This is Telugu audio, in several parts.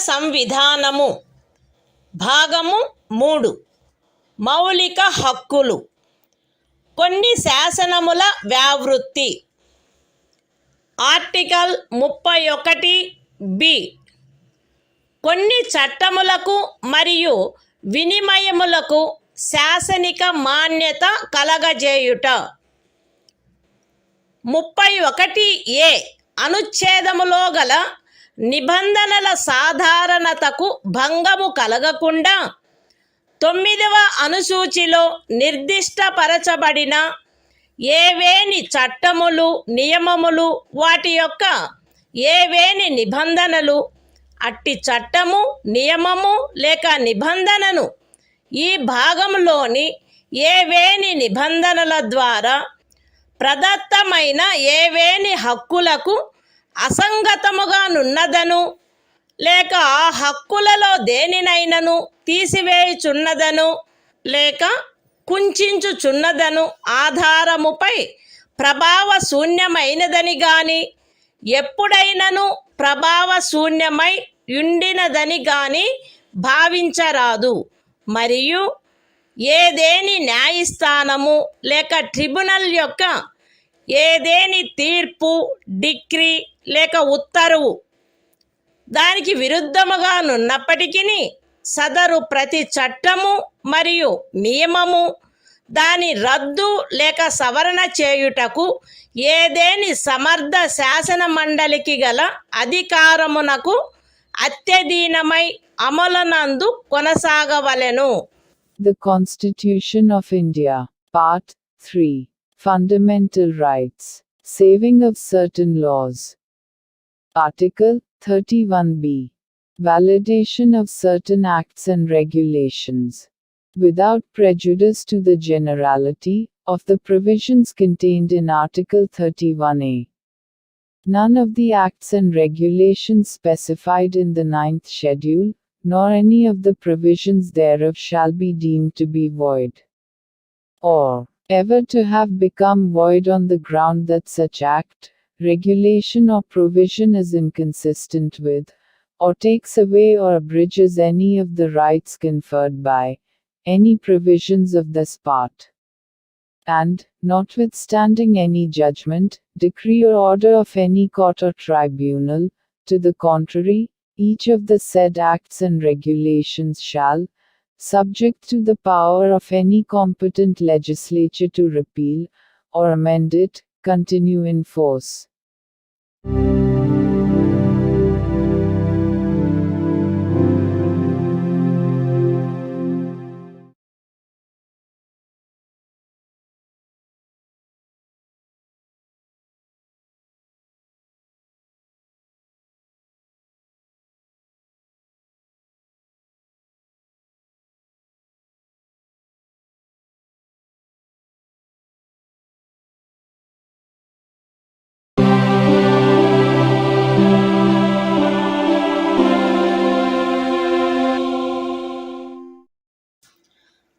సంవిధానము భాగము 3 మౌలిక హక్కులు. కొన్ని శాసనముల వ్యావృత్తి. ఆర్టికల్ 31(b) కొన్ని చట్టములకు మరియు వినిమయములకు శాసనిక మాన్యత కలగజేయుట. 31(a) అనుచ్ఛేదములో గల నిబంధనల సాధారణతకు భంగము కలగకుండా 9వ అనుసూచిలో నిర్దిష్టపరచబడిన ఏవేని చట్టములు, నియమములు, వాటి యొక్క ఏవేని నిబంధనలు, అట్టి చట్టము, నియమము లేక నిబంధనను ఈ భాగంలోని ఏవేని నిబంధనల ద్వారా ప్రదత్తమైన ఏవేని హక్కులకు అసంగతముగా నున్నదను లేక ఆ హక్కులలో దేనినైనను తీసివేయుచున్నదను లేక కుంచుచున్నదను ఆధారముపై ప్రభావశూన్యమైనదని గాని ఎప్పుడైనను ప్రభావశూన్యమై ఉండినదని గాని భావించరాదు. మరియు ఏదేని న్యాయస్థానము లేక ట్రిబ్యునల్ యొక్క ఏదేని తీర్పు, డిక్రీ లేక ఉత్తర్వు దానికి విరుద్ధముగా నున్నప్పటికీ సదరు ప్రతి చట్టము మరియు నియమము దాని రద్దు లేక సవరణ చేయుటకు ఏదేని సమర్థ శాసన మండలికి గల అధికారమునకు అత్యధీనమై అమలునందు కొనసాగవలెను. The Constitution of India, Part 3, Fundamental Rights, Saving of Certain Laws. Article 31(b) Validation of certain acts and regulations. Without prejudice to the generality of the provisions contained in Article 31(a). None of the acts and regulations specified in the 9th schedule, nor any of the provisions thereof shall be deemed to be void, or ever to have become void on the ground that such act, regulation or provision is inconsistent with, or takes away or abridges any of the rights conferred by any provisions of this part. And, notwithstanding any judgment, decree or order of any court or tribunal, to the contrary, each of the said acts and regulations shall, subject to the power of any competent legislature to repeal, or amend it, continue in force.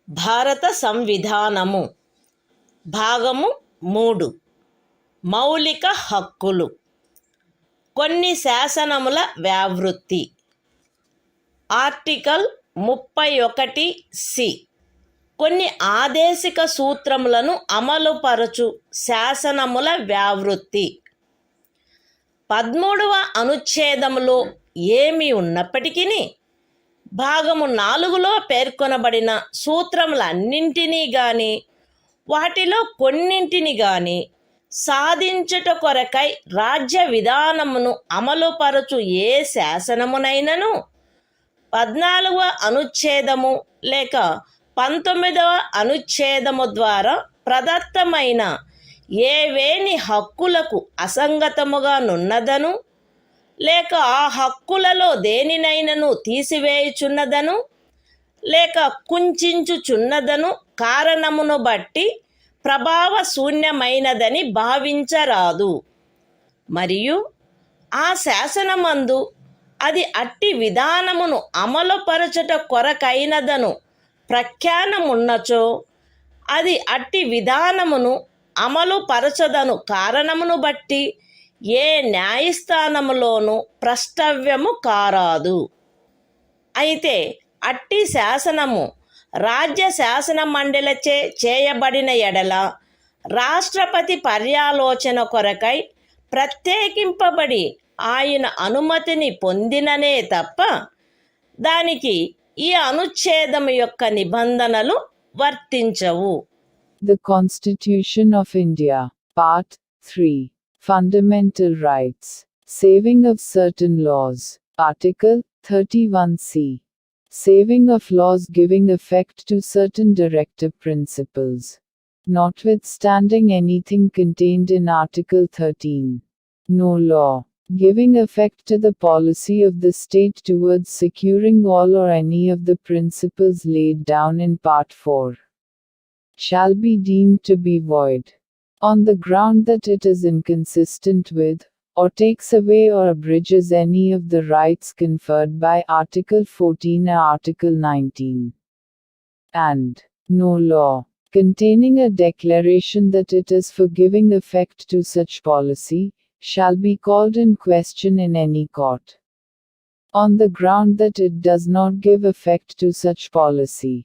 భారత సంవిధానము భాగము 3 మౌలిక హక్కులు. కొన్ని శాసనముల వ్యావృత్తి. ఆర్టికల్ 31(c) కొన్ని ఆదేశిక సూత్రములను అమలుపరచు శాసనముల వ్యావృత్తి. 13వ అనుచ్ఛేదములో ఏమి ఉన్నప్పటికీ భాగము 4లో పేర్కొనబడిన సూత్రములన్నింటినీ గాని వాటిలో కొన్నింటిని గాని సాధించుట కొరకై రాజ్య విధానమును అమలుపరచు ఏ శాసనమునైనను 14వ అనుచ్ఛేదము లేక 19వ అనుచ్ఛేదము ద్వారా ప్రదత్తమైన ఏవేని హక్కులకు అసంగతముగా నున్నదను లేక ఆ హక్కులలో దేనినైనను తీసివేయుచున్నదను లేక కుంచుచున్నదను కారణమును బట్టి ప్రభావశూన్యమైనదని భావించరాదు. మరియు ఆ శాసనమందు అది అట్టి విధానమును అమలుపరచుట కొరకైనదను ప్రఖ్యానమున్నచో అది అట్టి విధానమును అమలుపరచదను కారణమును బట్టి ఏ న్యాయస్థానములోనూ ప్రష్టవ్యము కారాదు. అయితే అట్టి శాసనము రాజ్య శాసన మండలిచే చేయబడిన ఎడల రాష్ట్రపతి పర్యాలోచన కొరకై ప్రత్యేకింపబడి ఆయన అనుమతిని పొందిననే తప్ప దానికి ఈ అనుచ్ఛేదము యొక్క నిబంధనలు వర్తించవు. The Constitution of India, Part 3, Fundamental Rights, Saving of Certain Laws, Article 31C, Saving of laws giving effect to certain directive principles. Notwithstanding anything contained in Article 13, no law giving effect to the policy of the state towards securing all or any of the principles laid down in Part 4 shall be deemed to be void, on the ground that it is inconsistent with, or takes away or abridges any of the rights conferred by Article 14 or Article 19. And no law containing a declaration that it is for giving effect to such policy shall be called in question in any court, on the ground that it does not give effect to such policy,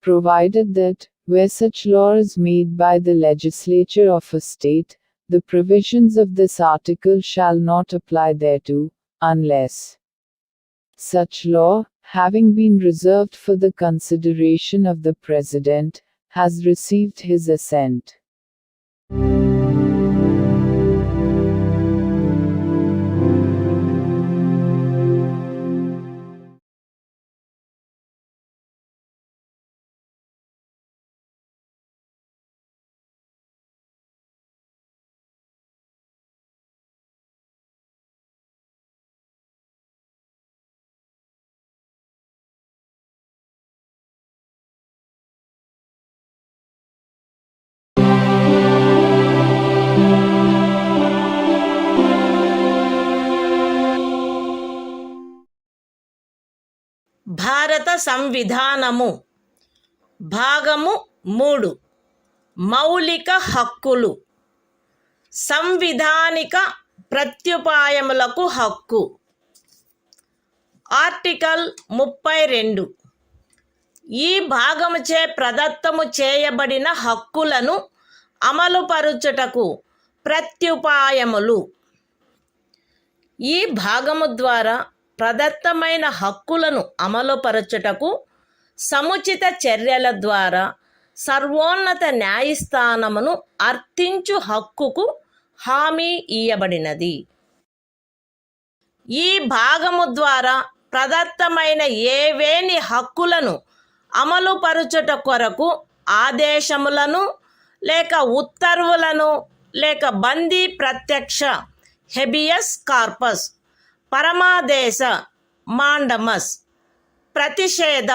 provided that, where such law is made by the legislature of a state, the provisions of this article shall not apply thereto, unless such law, having been reserved for the consideration of the President, has received his assent. భారత సంవిధానము భాగము 3 మౌలిక హక్కులు సంవిధానిక ప్రత్యుపాయములకు హక్కు ఆర్టికల్ 32 ఈ భాగముచే ప్రదత్తము చేయబడిన హక్కులను అమలుపరుచుటకు ప్రత్యుపాయములు ఈ భాగము ద్వారా ప్రదత్తమైన హక్కులను అమలుపరచుటకు సముచిత చర్యల ద్వారా సర్వోన్నత న్యాయస్థానమును అర్థించు హక్కుకు హామీ ఇయ్యబడినది. ఈ భాగము ద్వారా ప్రదత్తమైన ఏవేని హక్కులను అమలుపరచుట కొరకు ఆదేశములను లేక ఉత్తర్వులను లేక బందీ ప్రత్యక్ష హెబియస్ కార్పస్ పరమాదేశ మాండమస్ ప్రతిషేధ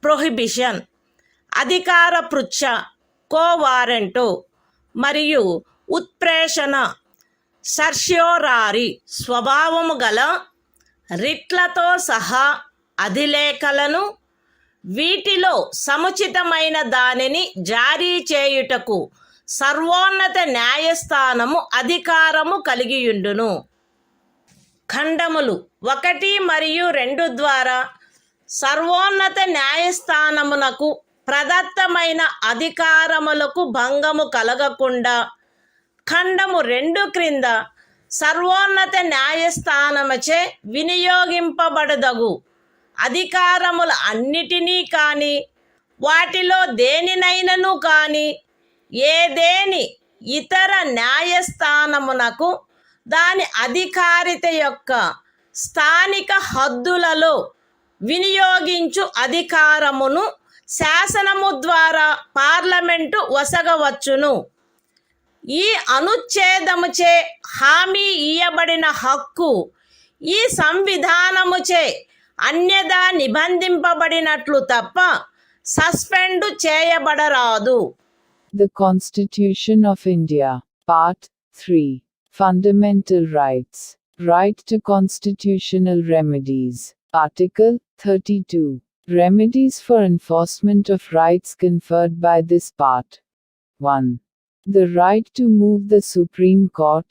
ప్రొహిబిషన్ అధికార పృచ్ఛ కోవారెంటు మరియు ఉత్ప్రేషణ సర్ష్యోరారి స్వభావము గల రిట్లతో సహా అధిలేఖలను వీటిలో సముచితమైన దానిని జారీ చేయుటకు సర్వోన్నత న్యాయస్థానము అధికారము కలిగియుండును. ఖండములు 1 మరియు 2 ద్వారా సర్వోన్నత న్యాయస్థానమునకు ప్రదత్తమైన అధికారములకు భంగము కలగకుండా ఖండము 2 క్రింద సర్వోన్నత న్యాయస్థానముచే వినియోగింపబడదగు అధికారముల అన్నిటినీ కానీ వాటిలో దేనినైనను కానీ ఏదేని ఇతర న్యాయస్థానమునకు దాని అధికారిత యొక్క స్థానిక హద్దులలో వినియోగించు అధికారమును శాసనము ద్వారా పార్లమెంటు వసగవచ్చును. ఈ అనుచ్ఛేదముచే హామీ ఇయ్యబడిన హక్కు ఈ సంవిధానముచే అన్యదా నిబంధింపబడినట్లు తప్ప suspend చేయబడరాదు. The Constitution of India, Part 3, Fundamental Rights, Right to Constitutional Remedies, Article 32, Remedies for enforcement of rights conferred by this part. 1. The right to move the Supreme Court,